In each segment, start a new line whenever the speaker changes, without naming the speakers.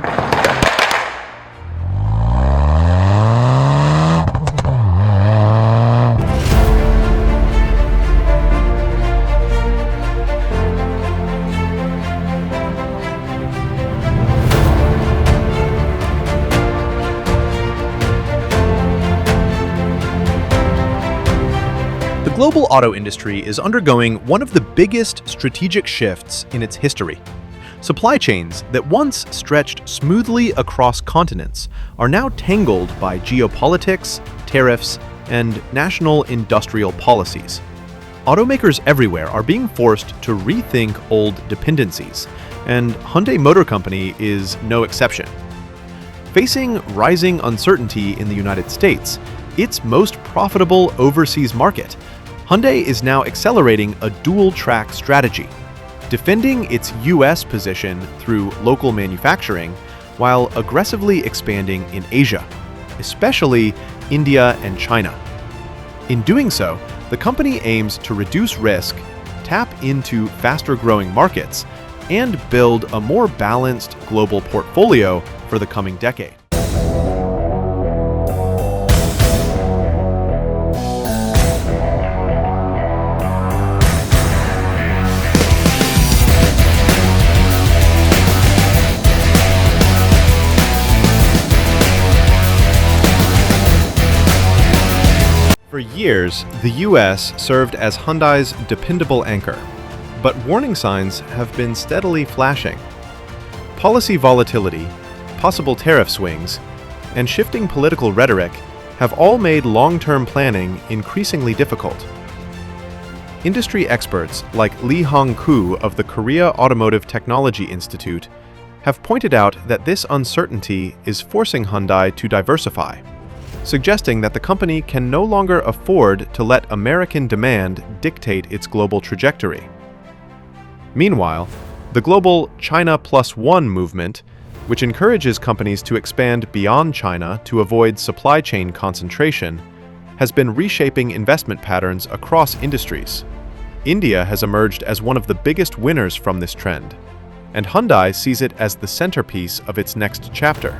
The global auto industry is undergoing one of the biggest strategic shifts in its history. Supply chains that once stretched smoothly across continents are now tangled by geopolitics, tariffs, and national industrial policies. Automakers everywhere are being forced to rethink old dependencies, and Hyundai Motor Company is no exception. Facing rising uncertainty in the United States, its most profitable overseas market, Hyundai is now accelerating a dual-track strategy, defending its U.S. position through local manufacturing while aggressively expanding in Asia, especially India and China. In doing so, the company aims to reduce risk, tap into faster-growing markets, and build a more balanced global portfolio for the coming decade. For years, the US served as Hyundai's dependable anchor, but warning signs have been steadily flashing. Policy volatility, possible tariff swings, and shifting political rhetoric have all made long-term planning increasingly difficult. Industry experts like Lee Hong-koo of the Korea Automotive Technology Institute have pointed out that this uncertainty is forcing Hyundai to diversify, suggesting that the company can no longer afford to let American demand dictate its global trajectory. Meanwhile, the global China Plus One movement, which encourages companies to expand beyond China to avoid supply chain concentration, has been reshaping investment patterns across industries. India has emerged as one of the biggest winners from this trend, and Hyundai sees it as the centerpiece of its next chapter.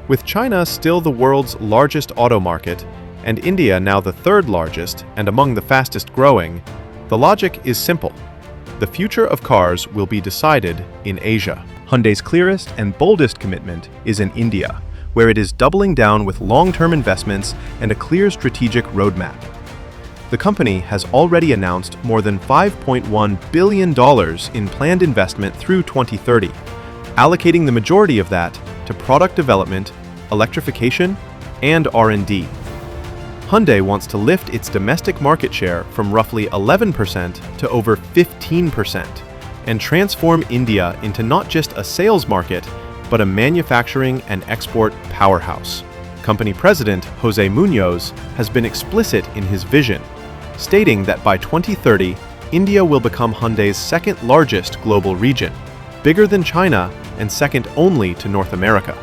With China still the world's largest auto market, and India now the third largest and among the fastest growing, the logic is simple. The future of cars will be decided in Asia.
Hyundai's clearest and boldest commitment is in India, where it is doubling down with long-term investments and a clear strategic roadmap. The company has already announced more than $5.1 billion in planned investment through 2030, allocating the majority of that to product development, electrification, and R&D. Hyundai wants to lift its domestic market share from roughly 11% to over 15% and transform India into not just a sales market, but a manufacturing and export powerhouse. Company president Jose Munoz has been explicit in his vision, stating that by 2030, India will become Hyundai's second largest global region, bigger than China and second only to North America.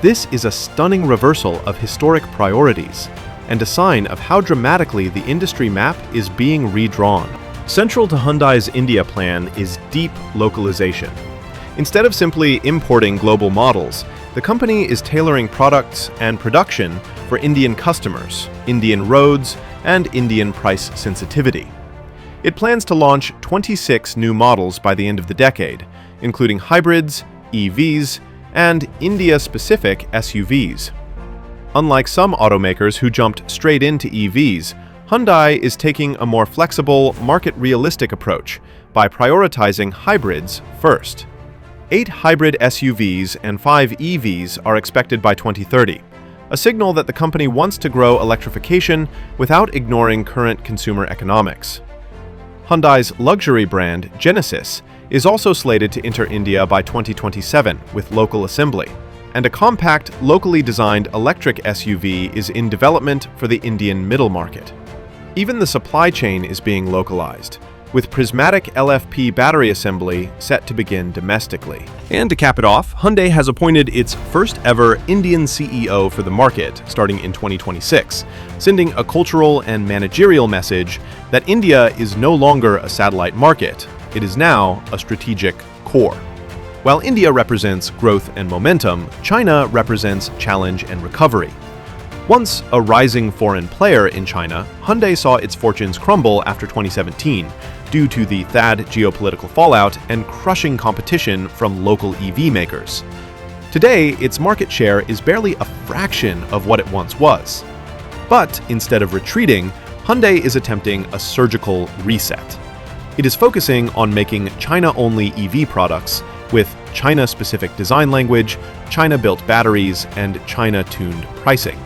This is a stunning reversal of historic priorities and a sign of how dramatically the industry map is being redrawn. Central to Hyundai's India plan is deep localization. Instead of simply importing global models, the company is tailoring products and production for Indian customers, Indian roads, and Indian price sensitivity. It plans to launch 26 new models by the end of the decade, including hybrids, EVs, and India-specific SUVs. Unlike some automakers who jumped straight into EVs, Hyundai is taking a more flexible, market-realistic approach by prioritizing hybrids first. 8 hybrid SUVs and 5 EVs are expected by 2030, a signal that the company wants to grow electrification without ignoring current consumer economics. Hyundai's luxury brand, Genesis, is also slated to enter India by 2027 with local assembly, and a compact, locally designed electric SUV is in development for the Indian middle market. Even the supply chain is being localized, with prismatic LFP battery assembly set to begin domestically. And to cap it off, Hyundai has appointed its first ever Indian CEO for the market starting in 2026, sending a cultural and managerial message that India is no longer a satellite market. It is now a strategic core.
While India represents growth and momentum, China represents challenge and recovery. Once a rising foreign player in China, Hyundai saw its fortunes crumble after 2017 due to the THAAD geopolitical fallout and crushing competition from local EV makers. Today, its market share is barely a fraction of what it once was. But instead of retreating, Hyundai is attempting a surgical reset. It is focusing on making China-only EV products with China-specific design language, China-built batteries, and China-tuned pricing.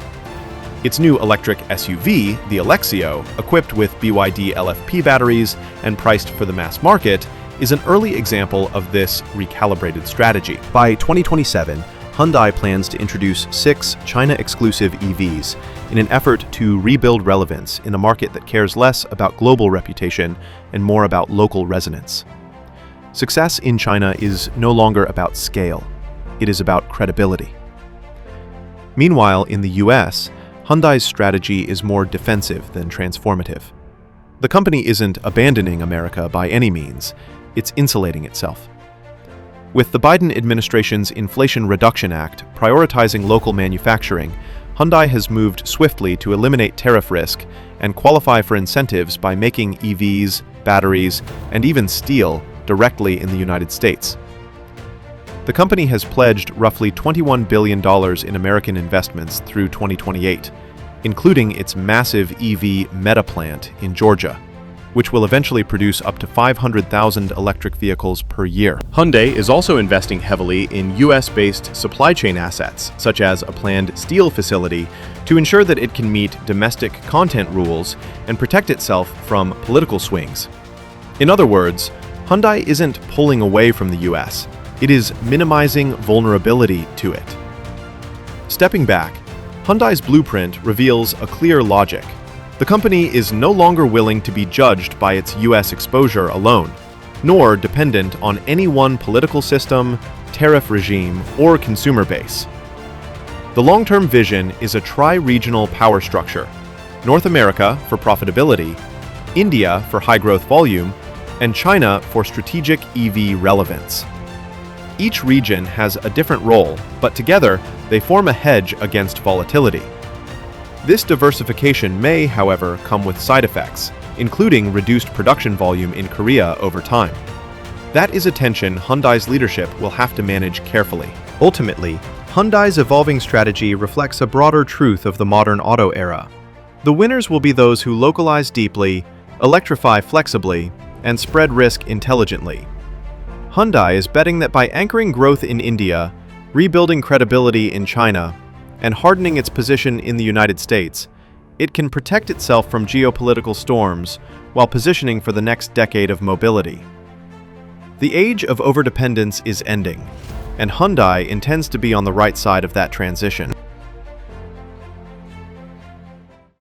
Its new electric SUV, the Alexio, equipped with BYD LFP batteries and priced for the mass market, is an early example of this recalibrated strategy. By 2027, Hyundai plans to introduce 6 China-exclusive EVs in an effort to rebuild relevance in a market that cares less about global reputation and more about local resonance. Success in China is no longer about scale. It is about credibility. Meanwhile, in the US, Hyundai's strategy is more defensive than transformative. The company isn't abandoning America by any means, it's insulating itself. With the Biden administration's Inflation Reduction Act prioritizing local manufacturing, Hyundai has moved swiftly to eliminate tariff risk and qualify for incentives by making EVs, batteries, and even steel directly in the United States. The company has pledged roughly $21 billion in American investments through 2028, including its massive EV meta plant in Georgia, which will eventually produce up to 500,000 electric vehicles per year.
Hyundai is also investing heavily in US-based supply chain assets, such as a planned steel facility, to ensure that it can meet domestic content rules and protect itself from political swings. In other words, Hyundai isn't pulling away from the US, it is minimizing vulnerability to it. Stepping back, Hyundai's blueprint reveals a clear logic. The company is no longer willing to be judged by its US exposure alone, nor dependent on any one political system, tariff regime, or consumer base. The long-term vision is a tri-regional power structure: North America for profitability, India for high-growth volume, and China for strategic EV relevance. Each region has a different role, but together they form a hedge against volatility. This diversification may, however, come with side effects, including reduced production volume in Korea over time. That is a tension Hyundai's leadership will have to manage carefully. Ultimately, Hyundai's evolving strategy reflects a broader truth of the modern auto era. The winners will be those who localize deeply, electrify flexibly, and spread risk intelligently. Hyundai is betting that by anchoring growth in India, rebuilding credibility in China, and hardening its position in the United States, it can protect itself from geopolitical storms while positioning for the next decade of mobility. The age of overdependence is ending, and Hyundai intends to be on the right side of that transition.